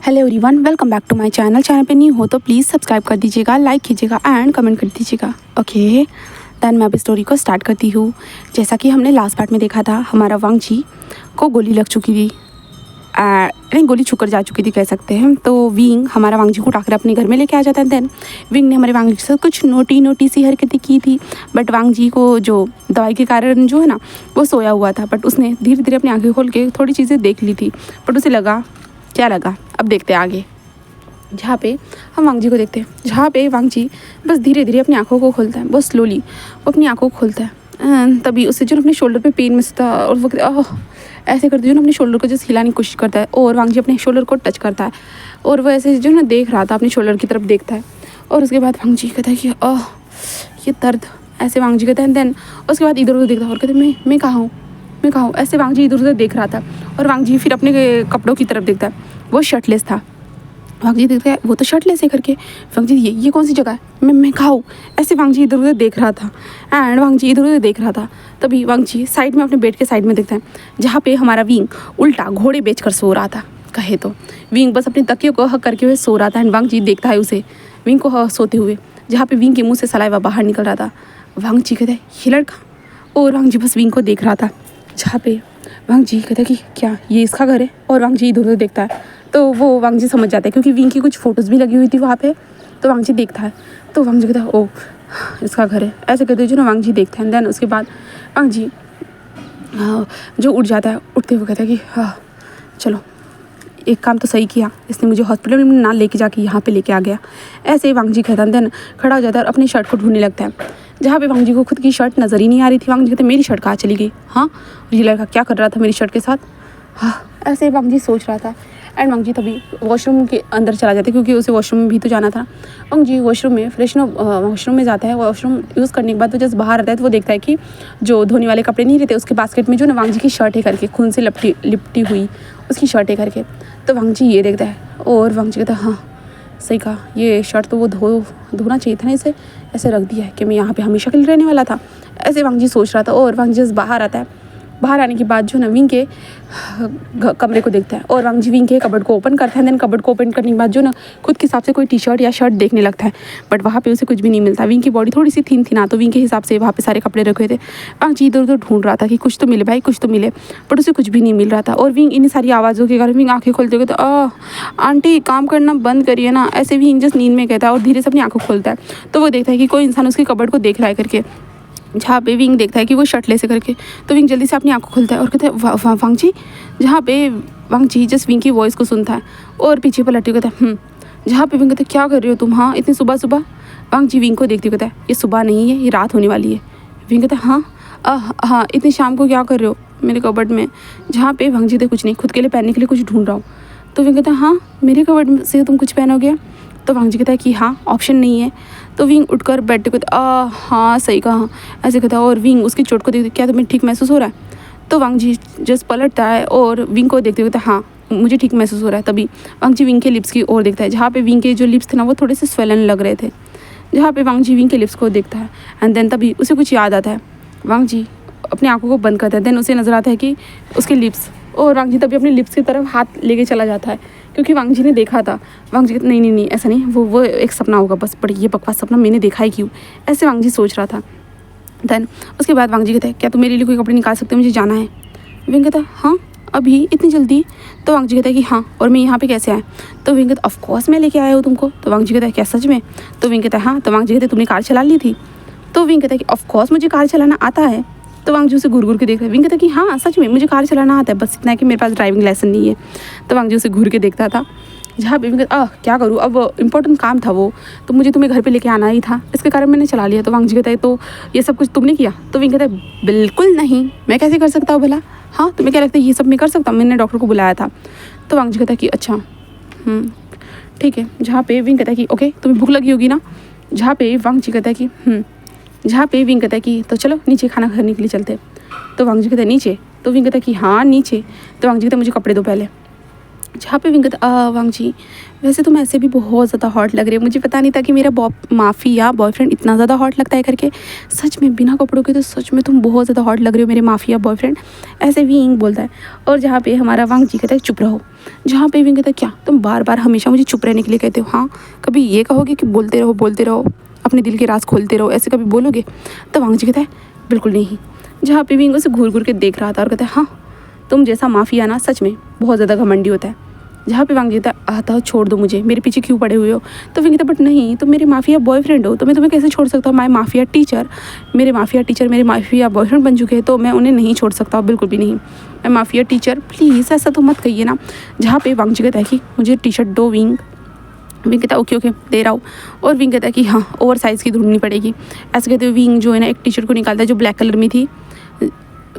Hello everyone, welcome back to my channel पे new हो तो प्लीज़ सब्सक्राइब कर दीजिएगा, लाइक कीजिएगा एंड कमेंट कर दीजिएगा। ओके, देन मैं अब स्टोरी को स्टार्ट करती हूँ। जैसा कि हमने लास्ट पार्ट में देखा था, हमारा वांग जी को गोली लग चुकी थी, नहीं गोली छुकर जा चुकी थी कह सकते हैं। तो विंग हमारा वांग जी को उठाकर अपने घर में लेके आ जाता है। देन विंग ने हमारे वांग जी से कुछ नोटी सी हरकतें की थी, बट वांग जी को जो दवाई के कारण जो है ना वो सोया हुआ था, बट उसने धीरे धीरे अपनी आंखें खोल के थोड़ी चीज़ें देख ली थी। बट उसे लगा, क्या लगा अब देखते हैं आगे। जहाँ पे हम वांग जी को देखते हैं, जहाँ पे वांग जी बस धीरे धीरे अपनी आंखों को खोलता है, बहुत स्लोली वो अपनी आंखों को खोलता है। तभी उससे जो अपने शोल्डर पे पेन में था और वो ऐसे करते जो ना अपने शोल्डर को जैसे हिलाने की कोशिश करता है, और वांग जी अपने शोल्डर को टच करता है और वो ऐसे जो ना देख रहा था अपने शोल्डर की तरफ देखता है। और उसके बाद वांग जी कहता है कि ये दर्द, ऐसे वांग जी कहते हैं। देन उसके बाद इधर उधर देखता है और कहते हैं मैं कहाँ हूँ, ऐसे वांग जी इधर उधर देख रहा था। और वांग जी फिर अपने कपड़ों की तरफ देखता है, वो शर्टलेस था। वांग जी देखते हैं वो तो शर्टलेस है करके, वांग जी ये कौन सी जगह है, मैं कहाँ हूँ, ऐसे वांग जी इधर उधर देख रहा था। एंड वांग जी इधर उधर देख रहा था, तभी वांग जी साइड में अपने बेड के साइड में देखता है, जहाँ पे हमारा विंग उल्टा घोड़े बेचकर सो रहा था। कहे तो विंग बस अपने तकियों को हक करके हुए सो रहा था। एंड वांग जी देखता है उसे, विंग को सोते हुए, जहाँ पे विंग के मुँह से सलाइवा बाहर निकल रहा था। वांग जी कहते हैं ये लड़का, और वांग जी बस विंग को देख रहा था। जहाँ पे वांग जी कहता है कि क्या ये इसका घर है, और वांग जी इधर उधर देखता है। तो वो वांग जी समझ जाता है, क्योंकि विंग की कुछ फ़ोटोज़ भी लगी हुई थी वहाँ पे। तो वांग जी देखता है, तो वांग जी कहता है ओह इसका घर है, ऐसे कहते जो ना वांग जी देखते हैं। देन उसके बाद वांग जी जो उठ जाता है, उठते हुए कहता है कि हाँ चलो एक काम तो सही किया, इसने मुझे हॉस्पिटल में ना लेके जाके यहाँ पे लेके आ गया। ऐसे ही वांग जी कहता है। देन खड़ा हो जाता है और अपनी शर्ट को ढूंढने लगता है, जहाँ पे वांग जी को खुद की शर्ट नज़र ही नहीं आ रही थी। वांग जी कहते मेरी शर्ट कहाँ चली गई, हाँ ये लड़का क्या कर रहा था मेरी शर्ट के साथ, हाँ ऐसे ही वांग जी सोच रहा था। एंड वांग जी तभी वॉशरूम के अंदर चला जाता है, क्योंकि उसे वॉशरूम में भी तो जाना था। वांग जी वॉशरूम में वॉशरूम में जाता है। वॉशरूम यूज़ करने के बाद तो जस्ट बाहर आता है तो वो देखता है कि जो धोने वाले कपड़े नहीं रहते उसके बास्केट में जो ना वांग जी की शर्ट है करके, खून से लिपटी हुई उसकी शर्ट है करके। तो वांग जी ये देखता है और वांग जी कहता है हाँ सही कहा, ये शर्ट तो वो धोना चाहिए था ना, इसे ऐसे रख दिया है कि मैं यहाँ पे हमेशा के लिए रहने वाला था। ऐसे वांग जी सोच रहा था। और वांग जी बाहर आता है। बाहर आने के बाद जो ना विंग के कमरे को देखता है, और वांग जी विंग के कबर्ड को ओपन करता है। देन कबर्ड को ओपन करने के बाद जो ना खुद के हिसाब से कोई टी शर्ट या शर्ट देखने लगता है, बट वहाँ पे उसे कुछ भी नहीं मिलता। विंग की बॉडी थोड़ी सी थिन थी ना, तो विंग के हिसाब से वहाँ पे सारे कपड़े रखे हुए थे। वांग जी इधर उधर ढूंढ रहा था कि कुछ तो मिले भाई, कुछ तो मिले, बट उसे कुछ भी नहीं मिल रहा था। और विंग इन सारी आवाज़ों के कारण विंग आँखें खोलते हुए तो आंटी काम करना बंद करिए ना, ऐसे भी जस्ट नींद में कहता है और धीरे से अपनी आँखों खोलता है। तो वो देखता है कि कोई इंसान उसके कबर्ड को देख रहा है करके, जहाँ पे विंग देखता है कि वो शर्टलेस है करके। तो विंग जल्दी से अपनी आंखों खोलता है और कहता है वांग जी, जहाँ पे वांग जी जस्ट विंग की वॉइस को सुनता है और पीछे पर लट्टी कहता है जहाँ पे विंग कहता है क्या कर रहे हो तुम, हाँ इतनी सुबह सुबह। वांग जी विंग को देखते हुए कहता है ये सुबह नहीं है, ये रात होने वाली है। विंग कहता है हाँ इतनी शाम को क्या कर रहे हो मेरे कबर्ड में, जहाँ पे वांग जी कहते कुछ नहीं, खुद के लिए पहनने के लिए कुछ ढूंढ रहा हूँ। तो विंग कहता है हाँ मेरे कबर्ड से तुम कुछ पहनोगे। तो वांग जी कहता है कि हाँ ऑप्शन नहीं है। तो विंग उठकर बैठते कहता हाँ सही कहा, ऐसे कहता है। और विंग उसकी चोट को देखते क्या तुम्हें ठीक महसूस हो रहा है। तो वांग जी जस्ट पलटता है और विंग को देखते कहता हाँ मुझे ठीक महसूस हो रहा है। तभी वांग जी विंग के लिप्स की ओर देखता है, जहाँ पे विंग के जो लिप्स थे ना वो थोड़े से स्वेलन लग रहे थे। जहाँ पे वांग जी विंग के लिप्स को देखता है एंड देन तभी उसे कुछ याद आता है। वांग जी अपनी आंखों को बंद करता है। देन उसे नज़र आता है कि उसके लिप्स, और वांग जी तभी अपने लिप्स की तरफ हाथ लेके चला जाता है, क्योंकि वांग जी ने देखा था। वांग जी नहीं ऐसा नहीं, वो एक सपना होगा बस, पर ये बकवास सपना मैंने देखा है क्यों, ऐसे वांग जी सोच रहा था। देन उसके बाद वांग जी कहते हैं क्या तुम मेरे लिए कोई कपड़े निकाल सकते हो, मुझे जाना है। विंग कहता है हाँ अभी इतनी जल्दी। तो वांग जी कहता है कि हाँ और मैं यहाँ पे कैसे आया। तो विंग कहता है ऑफकोर्स मैं लेके आया हूँ तुमको। तो वांग जी कहता है क्या सच में। तो विंग कहता है हाँ। तो वांग जी कहते तुमने कार चला ली थी। तो विंग कहता है कि ऑफकोर्स मुझे कार चलाना आता है। तो वांग जी उसे घूर के देख रहा है। विंग कहता है कि हाँ सच में मुझे कार चलाना आता है, बस इतना है कि मेरे पास ड्राइविंग लाइसेंस नहीं है। तो वांग जी उसे घूर के देखता था, जहाँ पे विंग कहता क्या करूँ, अब इंपॉर्टेंट काम था वो, तो मुझे तुम्हें घर पे लेके आना ही था, इसके कारण मैंने चला लिया। तो वांग जी कहता है तो ये सब कुछ तुमने किया। तो विंग कहता है बिल्कुल नहीं, मैं कैसे कर सकता हूँ भला, हाँ तुम्हें क्या लगता है ये सब मैं कर सकता हूँ, मैंने डॉक्टर को बुलाया था। तो वांग जी कहता है कि अच्छा ठीक है। जहाँ पे विंग कहता है कि ओके तुम्हें भूख लगी होगी ना। जहाँ पे वांग जी कहता है कि जहाँ पे विंग कहता है कि तो चलो नीचे खाना खाने के लिए चलते। तो वांग जी कहता है नीचे। तो विंग कहता है कि हाँ नीचे। तो वांग जी कहता है मुझे कपड़े दो पहले। जहाँ पे विंग कहता वांग जी वैसे तुम ऐसे भी बहुत ज़्यादा हॉट लग रहे हो, मुझे पता नहीं था कि मेरा माफिया बॉयफ्रेंड इतना ज़्यादा हॉट लगता है करके। सच में बिना कपड़ों के तो सच में तुम बहुत ज़्यादा हॉट लग रहे हो मेरे माफिया बॉयफ्रेंड, ऐसे विंग बोलता है। और जहाँ पे हमारा वांग जी कहता है चुप रहो। जहाँ पे विंग कहता है क्या तुम बार बार हमेशा मुझे चुप रहने के लिए कहते हो, हाँ कभी ये कहोगे कि बोलते रहो अपने दिल के राज खोलते रहो, ऐसे कभी बोलोगे? तो वांग जी कहता है बिल्कुल नहीं। जहाँ पे विंग उसे घूर घूर के देख रहा था और कहता है हाँ तुम जैसा माफिया ना सच में बहुत ज़्यादा घमंडी होता है। जहाँ पे वांग कहता है आता छोड़ दो मुझे, मेरे पीछे क्यों पड़े हुए हो? तो विंग कहता बट नहीं तुम मेरे माफिया बॉयफ्रेंड हो, तो मैं तुम्हें कैसे छोड़ सकता हूँ? माई माफिया टीचर, मेरे माफिया बॉयफ्रेंड बन चुके हैं तो मैं उन्हें नहीं छोड़ सकता, बिल्कुल भी नहीं। मैं माफिया टीचर प्लीज़ ऐसा तो मत कहिए ना। जहाँ पे वांग जी कहता है कि मुझे टी शर्ट दो विंग। विंग कहता है ओके दे रहा हूँ। और विंग कहता है कि हाँ ओवर साइज़ की ढूंढनी पड़ेगी। ऐसे कहते हुए विंग जो है ना एक टी शर्ट को निकालता है जो ब्लैक कलर में थी,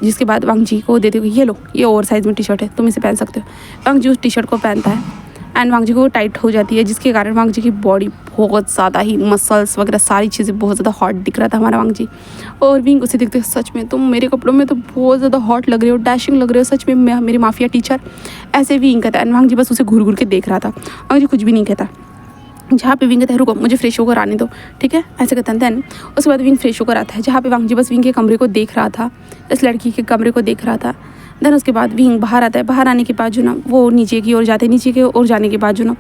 जिसके बाद वांग जी को देते हुए ये लो ये ओवर साइज़ में टी शर्ट है तुम इसे पहन सकते हो। वांग जी उस टी शर्ट को पहनता है एंड वांग जी को टाइट हो जाती है, जिसके कारण वांग जी की बॉडी बहुत ज़्यादा ही मसल्स वगैरह सारी चीज़ें बहुत ज़्यादा हॉट दिख रहा था हमारा वांग जी। और विंग उसे देखते सच में तुम मेरे कपड़ों में तो बहुत ज़्यादा हॉट लग रहे हो, डैशिंग लग रहे हो सच में मेरे माफिया टीचर, ऐसे विंग कहता है। एंड वांग जी बस उसे घूर घूर के देख रहा था, वांग जी कुछ भी नहीं कहता। जहाँ पे विंग कहता है रुको मुझे फ्रेश होकर आने दो, ठीक है ऐसे कहता है। देन उसके बाद विंग फ्रेश होकर आता है। जहाँ पे वांग जी बस विंग के कमरे को देख रहा था, इस लड़की के कमरे को देख रहा था। देन उसके बाद विंग बाहर आता है। बाहर आने के बाद जो ना वो नीचे की ओर जाते हैं, नीचे की ओर जाने के बाद जो ना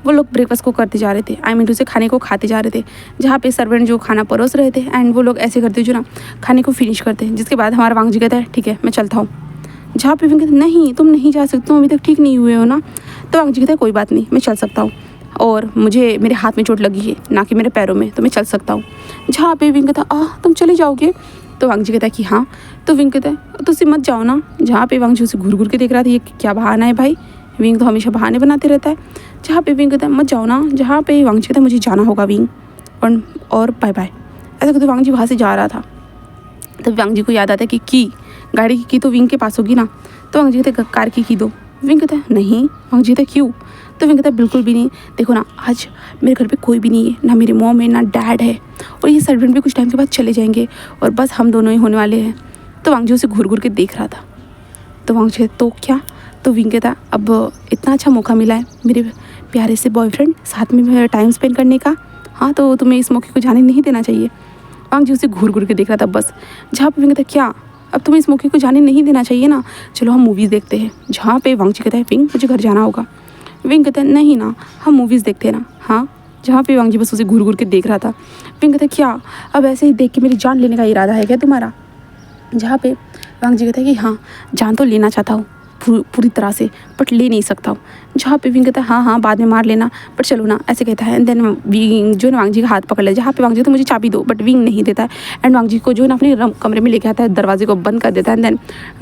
वो लोग ब्रेकफास्ट को करते जा रहे थे, आई मीन टू से खाने को खाते जा रहे थे। जहाँ पे सर्वेंट जो खाना परोस रहे थे एंड वो लोग ऐसे करते जो ना खाने को फिनिश करते हैं। जिसके बाद हमारा वांग जी कहता है ठीक है मैं चलता हूँ। जहाँ पे विंग कहते नहीं तुम नहीं जा सकते हो, अभी तक ठीक नहीं हुए हो ना। तो वांग जी कहता है कोई बात नहीं मैं चल सकता हूँ, और मुझे मेरे हाथ में चोट लगी है ना कि मेरे पैरों में, तो मैं चल सकता हूँ। जहाँ पे विंग कहता तुम चले जाओगे? तो वांग जी कहता है कि हाँ। तो विंग कहता है तो मत जाओ ना। जहाँ पे वांग जी उसे घूर घूर के देख रहा था, ये क्या बहाना है भाई, विंग तो हमेशा बहाने बनाते रहता है। जहाँ पे विंग कहता है मत जाओ ना। जहाँ पे वांग जी कहता है मुझे जाना होगा विंग, और बाय बाय। ऐसा कहते वांग जी वहाँ से जा रहा था। तब वांग जी को याद आता है कि गाड़ी की तो विंग के पास होगी ना। तो वांग जी कहते कार की दो। विंग कहता है नहीं। वांग जी कहता क्यों? तो विंग कहता है बिल्कुल भी नहीं, देखो ना आज मेरे घर पे कोई भी नहीं है, ना मेरी मॉम है ना डैड है, और ये सर्वेंट भी कुछ टाइम के बाद चले जाएंगे और बस हम दोनों ही होने वाले हैं। तो वांग जी उसे घूर घूर के देख रहा था। तो वांग जी तो क्या? तो विंग कहता अब इतना अच्छा मौका मिला है मेरे प्यारे से बॉयफ्रेंड साथ में टाइम स्पेंड करने का, हाँ तो तुम्हें इस मौके को जाने नहीं देना चाहिए। वांग जी उसे घूर घूर के देख रहा था बस। जहाँ पे विंग कहता क्या अब तुम्हें इस मौके को जाने नहीं देना चाहिए ना, चलो हम मूवीज़ देखते हैं। जहाँ पे वांग जी कहता है विंग मुझे घर जाना होगा। विंग कहता है नहीं ना हम मूवीज़ देखते हैं ना, हाँ। जहाँ पे वांग जी बस उसे घूर घूर के देख रहा था। विंग कहता है क्या अब ऐसे ही देख के मेरी जान लेने का इरादा है क्या तुम्हारा? जहाँ पे वांग जी कहता है कि हाँ जान तो लेना चाहता हूँ पूरी तरह से, बट ले नहीं सकता हूँ। जहाँ पे विंग कहता है हाँ बाद में मार लेना, बट चलो ना ऐसे कहता है। एंड देन विंग जो वांग जी का हाथ पकड़ ले। जहाँ पे वांग जी तो मुझे चाबी दो, बट विंग नहीं देता है। एंड वांग जी को जो ना अपने कमरे में लेके आता है, दरवाजे को बंद कर देता है, देन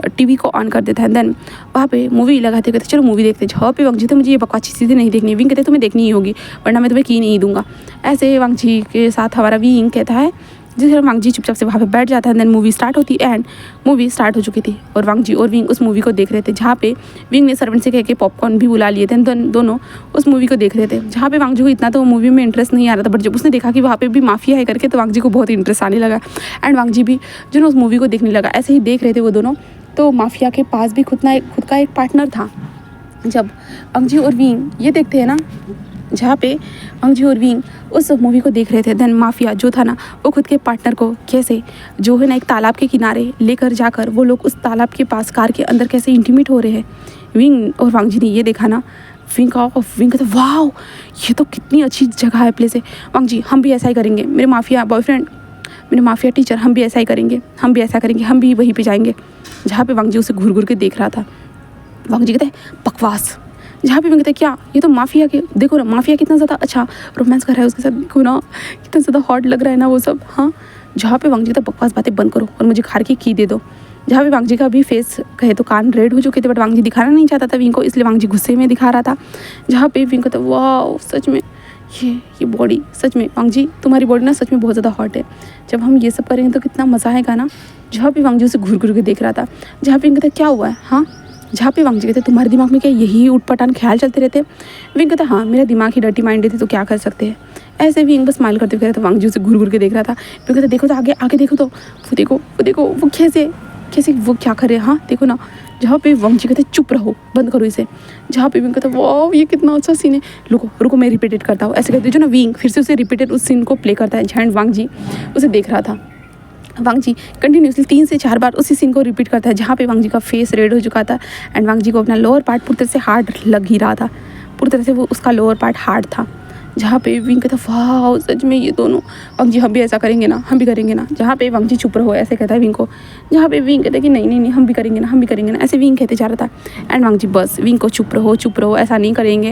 टीवी को ऑन कर देता है। देन वहाँ पे मूवी लगाते कहते चलो मूवी देखते। जहाँ पे वांग जी तो मुझे ये बकवास चीज़ें नहीं देखनी। विंग कहते तुम्हें देखनी ही होगी वरना मैं तुम्हें की नहीं दूंगा। ऐसे वांग जी के साथ हमारा विंग कहता है, जिससे वांग जी चुपचाप से वहाँ पे बैठ जाता है। देन मूवी स्टार्ट होती है एंड मूवी स्टार्ट हो चुकी थी और वांग जी और विंग उस मूवी को देख रहे थे। जहाँ पे विंग ने सर्वेंट से कह के पॉपकॉर्न भी बुला लिए थे। दोनों उस मूवी को देख रहे थे। जहाँ पे वांग जी को इतना तो मूवी में इंटरेस्ट नहीं आ रहा था, बट जब उसने देखा कि वहाँ पे भी माफिया है करके तो वांग जी को बहुत इंटरेस्ट आने लगा एंड वांग जी भी जो उस मूवी को देखने लगा। ऐसे ही देख रहे थे वो दोनों। तो माफिया के पास भी खुद का एक पार्टनर था। जब वांग जी और विंग ये देखते हैं ना, जहाँ पे वांग जी और विंग उस मूवी को देख रहे थे, देन माफिया जो था ना वो खुद के पार्टनर को कैसे जो है ना एक तालाब के किनारे लेकर जाकर वो लोग उस तालाब के पास कार के अंदर कैसे इंटीमेट हो रहे हैं। विंग और वांग जी ने ये देखा ना, विंग कहते वाह ये तो कितनी अच्छी जगह है, प्लेस है। वांग जी हम भी ऐसा ही करेंगे, मेरे माफिया बॉयफ्रेंड मेरे माफिया टीचर हम भी ऐसा ही करेंगे, हम भी ऐसा करेंगे, हम भी वहीं पर जाएंगे। जहाँ पे वांग जी उसे घूर घूर के देख रहा था। वांग जी कहते हैं बकवास। जहाँ पे मैं कहते क्या ये तो माफिया के देखो ना, माफिया कितना ज़्यादा अच्छा रोमांस कर रहा है उसके साथ, देखो ना कितना ज़्यादा हॉट लग रहा है ना वो सब, हाँ। जहाँ पे वांग जी कहता बकवास बातें बंद करो और मुझे कार की दे दो। जहाँ पे वांग जी का भी फेस कहे तो कान रेड हो चुके थे, बट वांग जी दिखाना नहीं चाहता था विंग को, इसलिए वांग जी गुस्से में दिखा रहा था। जहाँ पे विंग कहता वाह सच में ये बॉडी सच में वांग जी तुम्हारी बॉडी ना सच में बहुत ज़्यादा हॉट है, जब हम ये सब करेंगे तो कितना मज़ा आएगा ना। जहाँ पे वांग जी उसे घूर घूर के देख रहा था। जहाँ पे विंग कहता क्या हुआ है, हाँ। जहाँ पे वांग जी कहते तुम्हारे दिमाग में क्या यही उटपटांग ख्याल चलते रहते? विंग कहता हाँ मेरा दिमाग ही डर्टी माइंड थे तो क्या कर सकते हैं। ऐसे विंग बस स्माइल करते हुए वांग जी उसे घूर घूर के देख रहा था। विंग कहता देखो तो आगे देखो तो वो देखो वो कैसे वो क्या कर रहे हैं, हाँ देखो ना जहाँ पे वांग जी कहते चुप रहो, बंद करो इसे। जहाँ पे विंग कहता वाह ये कितना अच्छा सीन है, रुको रुको मैं रिपीटेड करता हूँ, ऐसे कहते जो ना विंग फिर से उसे रिपीटेड उस सीन को प्ले करता है। एंड वांग जी उसे देख रहा था। वांग जी कंटिन्यूसली 3 से 4 बार उसी सीन को रिपीट करता है, जहाँ पे वांग जी का फेस रेड हो चुका था एंड वांग जी को अपना लोअर पार्ट पूरी तरह से हार्ड लग ही रहा था, पूरी तरह से वो उसका लोअर पार्ट हार्ड था। जहाँ पे विंग कहता वाह सच में ये दोनों, वांग जी हम भी ऐसा करेंगे ना, हम भी करेंगे ना। जहाँ पे वांग जी चुप रहो ऐसे कहता है विंग को, जहाँ पे विंग कहता है कि नहीं नहीं नहीं हम भी करेंगे ना, हम भी करेंगे ना, ऐसे विंग कहते जा रहा था। एंड वांग जी बस विंग को चुप रहो ऐसा नहीं करेंगे,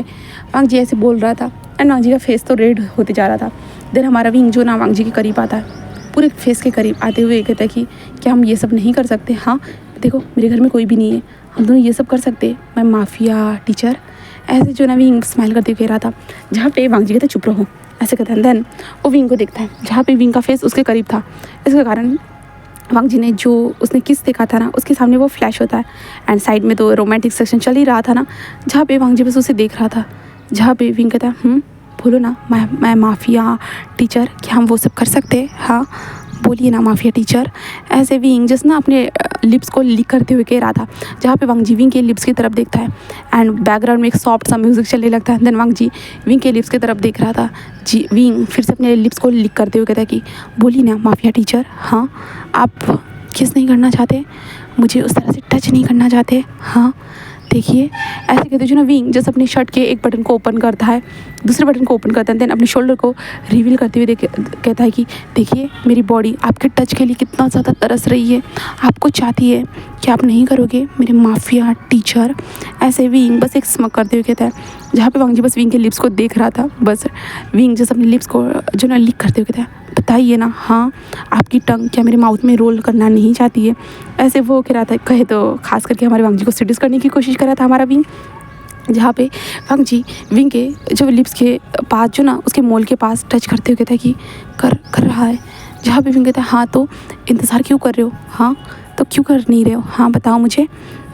वांग जी ऐसे बोल रहा था। एंड वांग जी का फेस तो रेड होते जा रहा था। देन हमारा विंग जो ना वांग जी के करीब आता है, पूरे फेस के करीब आते हुए कहता है कि क्या हम ये सब नहीं कर सकते? हाँ देखो मेरे घर में कोई भी नहीं है, हम दोनों ये सब कर सकते। मैं माफिया टीचर, ऐसे जो ना विंग स्माइल करते हुए कह रहा था। जहाँ पे वांग जी कहते चुप रहो ऐसे कहता है। देन वो विंग को देखता है, जहाँ पे विंग का फेस उसके करीब था, इसके कारण वांग जी ने जो उसने किस देखा था ना उसके सामने वो फ्लैश होता है। एंड साइड में तो रोमांटिक सेक्शन चल ही रहा था ना, जहाँ पे वांग जी बस उसे देख रहा था। जहाँ पे विंग कहता है बोलो ना मैं माफिया टीचर, क्या हम वो सब कर सकते हैं? हाँ बोलिए ना माफिया टीचर। ऐसे विंग जस्ट ना अपने लिप्स को लिक करते हुए कह रहा था। जहाँ पे वांग जी विंग के लिप्स की तरफ देखता है एंड बैकग्राउंड में एक सॉफ्ट सा म्यूजिक चलने लगता है। देन वांग जी विंग के लिप्स की तरफ देख रहा था। जी विंग फिर से अपने लिप्स को लिक करते हुए कहता है कि बोलिए ना माफिया टीचर, हाँ आप किस नहीं करना चाहते, मुझे उस तरह से टच नहीं करना चाहते? हाँ देखिए ऐसे कहते जो ना विंग जस्ट अपने शर्ट के एक बटन को ओपन करता है, दूसरे बटन को ओपन करता है। देन अपने शोल्डर को रिवील करते हुए कहता है कि देखिए मेरी बॉडी आपके टच के लिए कितना ज़्यादा तरस रही है, आपको चाहती है कि आप नहीं करोगे मेरे माफिया टीचर? ऐसे विंग बस एक स्मक करते हुए कहता है। जहाँ पे वांग जी बस विंग के लिप्स को देख रहा था, बस विंग जस्ट अपने लिप्स को जो ना लिक करते हुए कहता है बताइए ना, हाँ आपकी टंग क्या मेरे माउथ में रोल करना नहीं चाहती है? ऐसे वो कह रहा था, कहे तो खास करके हमारे वांग जी को सेटिस करने की कोशिश कर रहा था हमारा विंग। जहाँ पे वांग जी विंग के जो लिप्स के पास जो ना उसके मोल के पास टच करते हुए कहता है कि कर रहा है। जहाँ पे विंग कहता है हाँ तो इंतज़ार क्यों कर रहे हो, हाँ तो क्यों कर नहीं रहे हो, हाँ बताओ मुझे।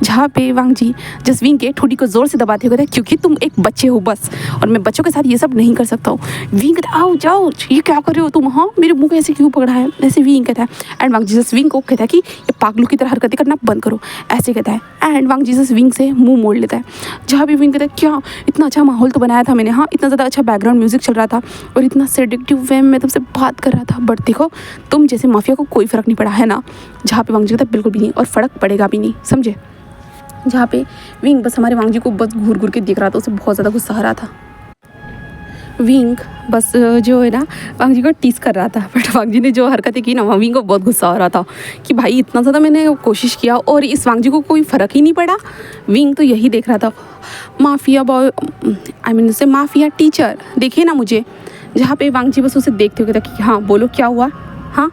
जहाँ पे वांग जी जस्ट विंग के ठोड़ी को ज़ोर से दबाते हुए कहता है क्योंकि तुम एक बच्चे हो बस, और मैं बच्चों के साथ ये सब नहीं कर सकता हूँ। विंग कहता है आओ जाओ ये क्या कर रहे हो तुम, हाँ मेरे मुंह को ऐसे क्यों पकड़ा है? ऐसे विंग कहता है। And Wang ji just Wing को कहता है कि ये पागलों की तरह हरकतें करना बंद करो, ऐसे कहता है। And Wang ji just Wing से मुँह मोड़ लेता है। जहाँ भी विंग कहता है क्या इतना अच्छा माहौल तो बनाया था मैंने, हाँ इतना ज़्यादा अच्छा बैकग्राउंड म्यूजिक चल रहा था और इतना सेडिक्टिव वे में तुमसे बात कर रहा था, बट देखो तुम जैसे माफिया को कोई फ़र्क नहीं पड़ा है ना। जहाँ पे वांग जी कहता है बिल्कुल भी नहीं, और फ़र्क पड़ेगा भी नहीं, समझे। जहाँ पे विंग बस हमारे वांग जी को बस घूर घूर के देख रहा था, उसे बहुत ज़्यादा गुस्सा आ रहा था। विंग बस जो है ना वांग जी को टीस कर रहा था, बट वांग जी ने जो हरकतें की ना विंग को बहुत गुस्सा हो रहा था कि भाई इतना ज़्यादा मैंने कोशिश किया और इस वांग जी को कोई फ़र्क ही नहीं पड़ा। विंग तो यही देख रहा था माफिया बॉय, आई मीन उसे माफिया टीचर देखिए ना मुझे। जहाँ पे वांग जी बस उसे देखते हुए कहता कि हाँ बोलो क्या हुआ, हाँ।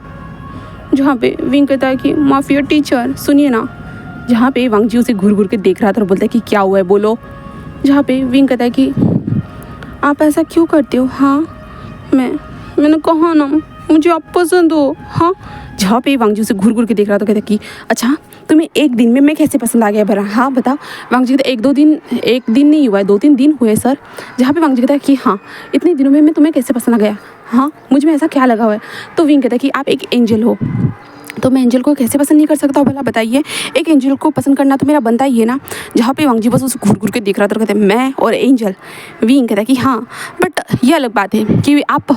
जहाँ पे विंग कहता है कि माफिया टीचर सुनिए ना। जहाँ पे वांग जी उसे घूर घूर के देख रहा था और बोलता है कि क्या हुआ है बोलो। जहाँ पे विंग कहता है कि आप ऐसा क्यों करते हो, हाँ मैंने कहा ना मुझे आप पसंद हो, हाँ। जहाँ पे वांग जी उसे घूर घूर के देख रहा था, कहता कि अच्छा तुम्हें एक दिन में मैं कैसे पसंद आ गया भरा, हाँ बताओ। वांग जी कहता एक दिन नहीं हुआ है 2-3 दिन हुए सर। जहाँ पे वांग जी कहता है कि हाँ इतने दिनों में मैं तुम्हें कैसे पसंद आ गया, हाँ मुझ में ऐसा क्या लगा हुआ है। तो विंग कहता है कि आप एक एंजल हो तो मैं एंजल को कैसे पसंद नहीं कर सकता हूँ भला बताइए, एक एंजल को पसंद करना तो मेरा बनता ही है ना। जहाँ पे वांग जी बस उसे घूर घूर के देख रहा था, कहते हैं मैं और एंजल। विंग कहता है कि हाँ बट ये अलग बात है कि आप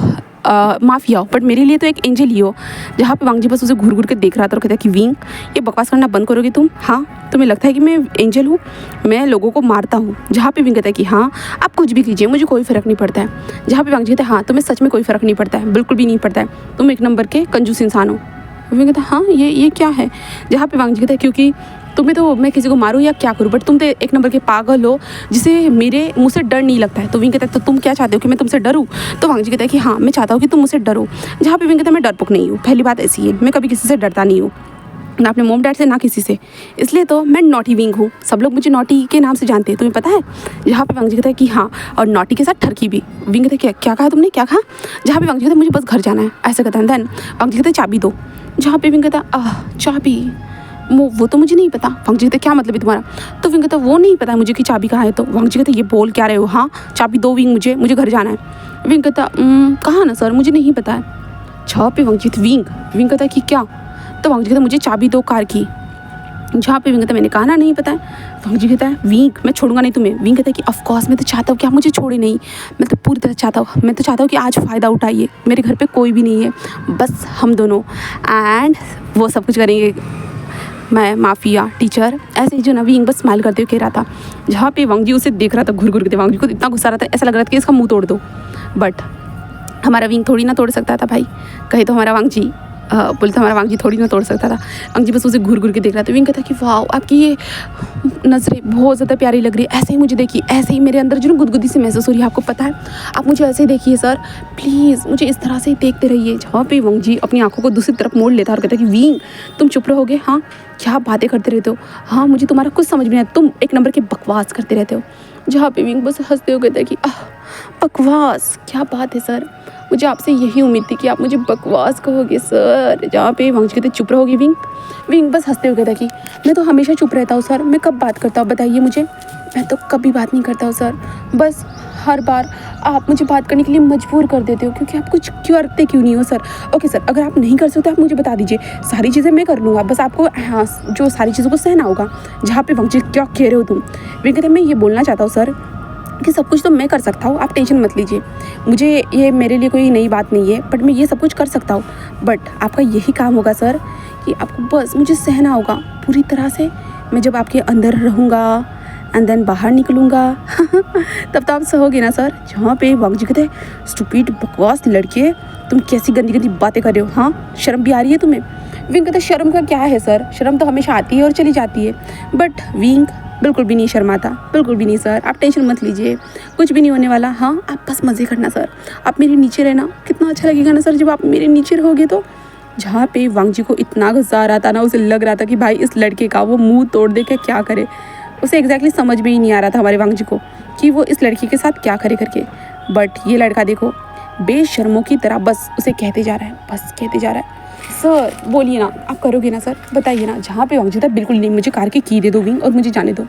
माफिया हो बट मेरे लिए तो एक एंजल ही हो। जहाँ पे वांग जी बस उसे घूर घूर के देख रहा था और कहता है कि विंग ये बकवास करना बंद करोगे तुम, हाँ तुम्हें लगता है कि मैं एंजल हूँ, मैं लोगों को मारता हूँ। जहाँ पे विंग कहता है कि हाँ आप कुछ भी कीजिए मुझे कोई फ़र्क नहीं पड़ता है। जहाँ पे वांग जी कहता है हाँ तुम्हें सच में कोई फ़र्क नहीं पड़ता है, बिल्कुल भी नहीं पड़ता है, तुम एक नंबर के कंजूस इंसान हो। विंग कहता है हाँ ये क्या है। जहाँ पे वांग जी कहता है क्योंकि तुम्हें तो मैं किसी को मारूँ या क्या करूँ बट तुम तो एक नंबर के पागल हो जिसे मेरे मुँह से डर नहीं लगता है। तो विंग कहता है तो तुम क्या चाहते हो कि मैं तुमसे डरूँ? तो वांग जी कहता है कि हाँ मैं चाहता हूँ कि तुम मुझसे डरो। जहाँ पे विंग कहता है मैं डरपोक नहीं हूँ, पहली बात ऐसी है मैं कभी किसी से डरता नहीं हूँ, ना अपने मोम डैड से ना किसी से, इसलिए तो मैं नॉटी विंग हूँ, सब लोग मुझे नॉटी के नाम से जानते हैं, तुम्हें पता है। जहाँ पे वांग जी कहता है कि हाँ और नॉटी के साथ ठरकी भी। विंग कहता है क्या कहा तुमने, क्या कहा। जहाँ पे वांग जी कहता है मुझे बस घर जाना है, ऐसा कहता है। देन वांग जी कहता है चाबी दो। जहाँ पे विंग कहता है चाबी वो तो मुझे नहीं पता। वांग जी कहते क्या मतलब है तुम्हारा। तो विंग कहता वो नहीं पता मुझे कि चाबी कहाँ है। तो वांग जी कहते ये बोल क्या रहे हो, हाँ चाबी दो विंग मुझे घर जाना है। विंग कहता कहाँ ना सर मुझे नहीं पता है। जहाँ पे वांग जी विंग कहता है कि क्या। तो वांग जी कहता मुझे चाबी दो कार की। जहाँ पे विंग कहता है मैंने कहा ना नहीं पता है। वांग जी कहता है विंग मैं छोड़ूंगा नहीं तुम्हें। विंग कहता है कि ऑफकोर्स मैं तो चाहता हूँ कि आप मुझे छोड़े नहीं, मैं तो पूरी तरह चाहता हूँ, मैं तो चाहता हूँ कि आज फ़ायदा उठाइए, मेरे घर पे कोई भी नहीं है, बस हम दोनों, एंड वो सब कुछ करेंगे, मैं माफिया टीचर, ऐसे ही जो ना विंग बस स्माइल करते हुए कह रहा था। जहाँ पे वांग जी उसे देख रहा था घूर घूर के, वांग जी को इतना गुस्सा रहा था, ऐसा लग रहा था कि इसका मुँह तोड़ दो, बट हमारा विंग थोड़ी ना तोड़ सकता था भाई, कहे तो हमारा वांग जी बोलते हमारा वांग जी थोड़ी ना तोड़ सकता था। वांग जी बस उसे घूर घूर के देख रहा था। विंग कहता कि वाह आपकी ये नज़रें बहुत ज़्यादा प्यारी लग रही है, ऐसे ही मुझे देखिए, ऐसे ही मेरे अंदर जो गुदगुदी से महसूस हो रही है, आपको पता है, आप मुझे ऐसे ही देखिए सर, प्लीज़ मुझे इस तरह से ही देखते रहिए। जहाँ पे वांग जी अपनी आंखों को दूसरी तरफ मोड़ लेता है और कहता है कि विंग तुम चुप रहोगे, हाँ क्या बातें करते रहते हो, हाँ मुझे तुम्हारा कुछ समझ में नहीं आता, तुम एक नंबर के बकवास करते रहते हो। जहाँ पे विंग बस हंसते हुए कहता है कि बकवास क्या बात है सर, मुझे आपसे यही उम्मीद थी कि आप मुझे बकवास कहोगे सर। जहाँ पे वांग जी कहते चुप रहोगी विंग। विंग बस हंसते हुए कहता कि मैं तो हमेशा चुप रहता हूँ सर, मैं कब बात करता हूँ बताइए मुझे, मैं तो कभी बात नहीं करता हूँ सर, बस हर बार आप मुझे बात करने के लिए मजबूर कर देते हो, क्योंकि आप कुछ करते क्यों नहीं हो सर। ओके सर, अगर आप नहीं कर सकते आप मुझे बता दीजिए, सारी चीज़ें मैं कर लूँगा, बस आपको हाँ जो सारी चीज़ों को सहना होगा। जहाँ पे वांग जी क्या कह रहे हो तुम। विंग कहते मैं ये बोलना चाहता हूँ सर कि सब कुछ तो मैं कर सकता हूँ, आप टेंशन मत लीजिए, मुझे ये मेरे लिए कोई नई बात नहीं है, बट मैं ये सब कुछ कर सकता हूँ, बट आपका यही काम होगा सर कि आपको बस मुझे सहना होगा पूरी तरह से। मैं जब आपके अंदर रहूँगा एंड देन बाहर निकलूँगा तब तो आप सहोगे ना सर। जहाँ पे वांग जी कहते स्टूपिड बकवास लड़के, तुम कैसी गंदी गंदी बातें कर रहे हो, हाँ शर्म भी आ रही है तुम्हें। विंग कहते शर्म का क्या है सर, शर्म तो हमेशा आती है और चली जाती है, बट विंग बिल्कुल भी नहीं शर्माता, बिल्कुल भी नहीं सर, आप टेंशन मत लीजिए, कुछ भी नहीं होने वाला, हाँ आप बस मज़े करना सर, आप मेरे नीचे रहना, कितना अच्छा लगेगा ना सर जब आप मेरे नीचे रहोगे तो। जहाँ पे वांग जी को इतना गुस्सा आ रहा था ना, उसे लग रहा था कि भाई इस लड़के का वो मुंह तोड़ दे के क्या करे, उसे एग्जैक्टली समझ में ही नहीं आ रहा था हमारे वांग जी को कि वो इस लड़की के साथ क्या करे करके। बट ये लड़का देखो बेशर्मों की तरह बस उसे कहते जा रहा है, बस कहते जा रहा है सर बोलिए ना आप करोगे ना सर, बताइए ना। जहाँ पे वांग जी था बिल्कुल नहीं, मुझे कार की दे दो विंग और मुझे जाने दो।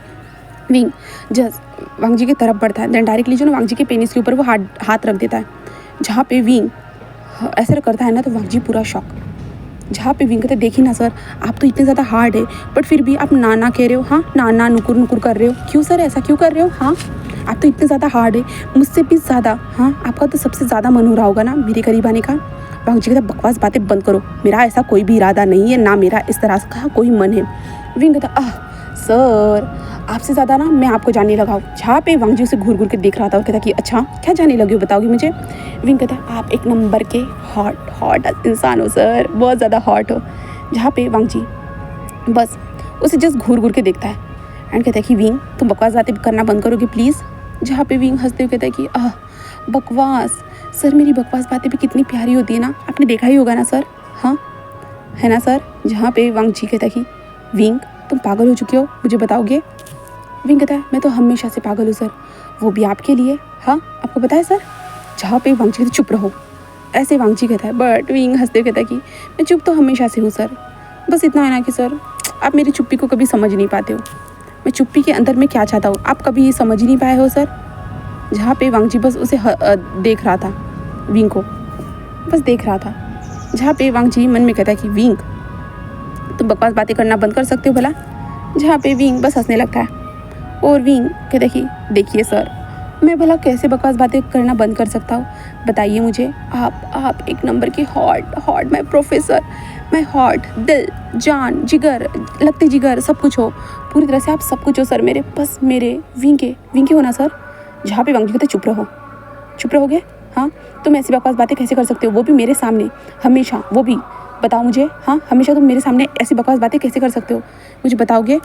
विंग जस्ट वांग जी की तरफ बढ़ता है, देन डायरेक्टली जो ना वांग जी के पेनिस के ऊपर वो हाथ रख देता है। जहाँ पे विंग ऐसा करता है ना तो वांग जी पूरा शॉक। जहाँ पे विंग कहते देखिए ना सर, आप तो इतने ज़्यादा हार्ड है बट फिर भी आप ना कह रहे हो, हाँ ना नुकुर नुकुर कर रहे हो, क्यों सर ऐसा क्यों कर रहे हो, हाँ आप तो इतने ज़्यादा हार्ड है मुझसे भी ज़्यादा, हाँ आपका तो सबसे ज़्यादा मन हो रहा होगा ना मेरे करीब आने का। वांग जी कहता बकवास बातें बंद करो, मेरा ऐसा कोई भी इरादा नहीं है, ना मेरा इस तरह का कोई मन है। विंग कहता सर आपसे ज़्यादा ना मैं आपको जानने लगा हूँ। जहाँ पे वांग जी उसे घूर घूर के देख रहा था और कहता कि अच्छा क्या जानने लगे हो बताओगी मुझे। विंग कहता आप एक नंबर के हॉट इंसान हो सर, बहुत ज़्यादा हॉट हो। जहाँ पे वांग जी बस उसे जस्ट घूर घूर के देखता है एंड कहता है कि विंग तुम बकवास बातें करना बंद करोगे प्लीज़। जहाँ पे विंग हंसते हुए कहता है कि बकवास सर, मेरी बकवास बातें भी कितनी प्यारी होती है ना, आपने देखा ही होगा ना सर, हाँ है ना सर। जहाँ पे वांग जी कहता है कि विंग तुम पागल हो चुके हो, मुझे बताओगे। विंग कहता है मैं तो हमेशा से पागल हूँ सर, वो भी आपके लिए, हाँ आपको पता है सर। जहाँ पे वांग जी कहते चुप रहो, ऐसे वांग जी कहता है, बट विंग हंसते हुए कहता है कि मैं चुप तो हमेशा से हूँ सर, बस इतना है ना कि सर आप मेरी चुप्पी को कभी समझ नहीं पाते हो, मैं चुप्पी के अंदर में क्या चाहता हूँ आप कभी समझ ही नहीं पाए हो सर। जहाँ पे वांग जी बस उसे देख रहा था, विंग को बस देख रहा था। जहाँ पे वांग जी मन में कहता है कि विंग तुम बकवास बातें करना बंद कर सकते हो भला। जहाँ पे विंग बस हंसने लगता है और विंग कहता है कि देखिए सर मैं भला कैसे बकवास बातें करना बंद कर सकता हूँ, बताइए मुझे। आप एक नंबर की हॉट माय प्रोफेसर, मैं हॉट, दिल जान जिगर लगते जिगर सब कुछ हो, पूरी तरह से आप सब कुछ हो सर मेरे, बस मेरे विंग के हो ना सर। जहाँ पे वांग जी कहते चुप रहोगे, हाँ तुम ऐसी बकवास बातें कैसे कर सकते हो, वो भी मेरे सामने हमेशा, वो भी बताओ मुझे, हाँ हमेशा तुम मेरे सामने ऐसी बकवास बातें कैसे कर सकते हो, मुझे बताओगे।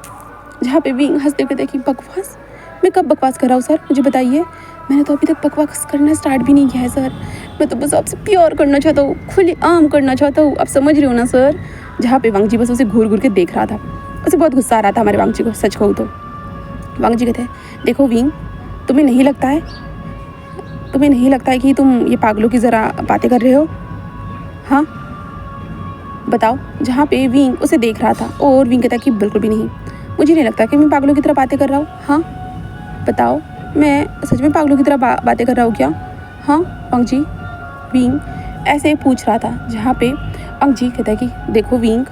जहाँ पे विंग हंसते हुए कहते कि बकवास, मैं कब बकवास कर रहा हूँ सर, मुझे बताइए। मैंने तो अभी तक बकवास करना स्टार्ट भी नहीं किया है सर, मैं तो बस आपसे प्यार करना चाहता हूँ, खुली आम करना चाहता हूँ, आप समझ रहे हो ना सर। जहाँ पे वांग जी बस उसे घूर घूर के देख रहा था, उसे बहुत गुस्सा आ रहा था हमारे वांग जी को, सच कहूँ तो। वांग जी कहते हैं देखो विंग तुम्हें नहीं लगता है कि तुम ये पागलों की ज़रा बातें कर रहे हो, हाँ बताओ। जहाँ पे विंग उसे देख रहा था और विंग कहता कि बिल्कुल भी नहीं, मुझे नहीं लगता कि मैं पागलों की तरह बातें कर रहा हूँ, हाँ बताओ मैं सच में पागलों की तरह बातें कर रहा हूँ क्या, हाँ वांग जी। विंग ऐसे पूछ रहा था। जहाँ पे वांग जी कहता है कि देखो विंग